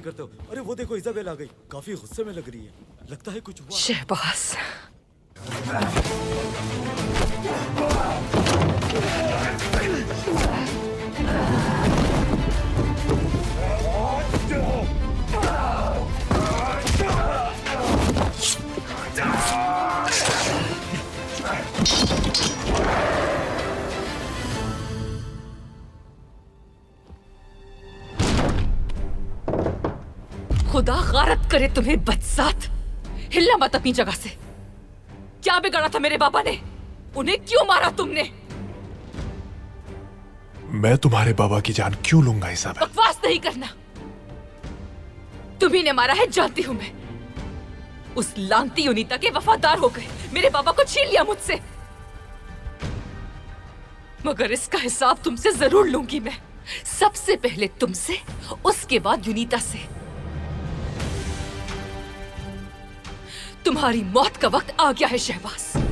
करते हो। अरे वो देखो इजाबेल आ गई, काफी गुस्से में लग रही है, लगता है कुछ हुआ। शहबाज, खुदा गारत करे तुम्हें बदसात। हिलना मत अपनी जगह से। क्या बिगाड़ा था मेरे बाबा ने? उन्हें क्यों मारा तुमने? मैं तुम्हारे बाबा की जान क्यों लूंगा इसाबेल? बकवास नहीं करना। तुम्ही ने मारा है, जानती हूं मैं। उस लांगती यूनिता के वफादार हो गए, मेरे बाबा को छीन लिया मुझसे। मगर इसका हिसाब तुमसे जरूर लूंगी मैं। सबसे पहले तुमसे, उसके बाद यूनिता से। तुम्हारी मौत का वक्त आ गया है शहबाज।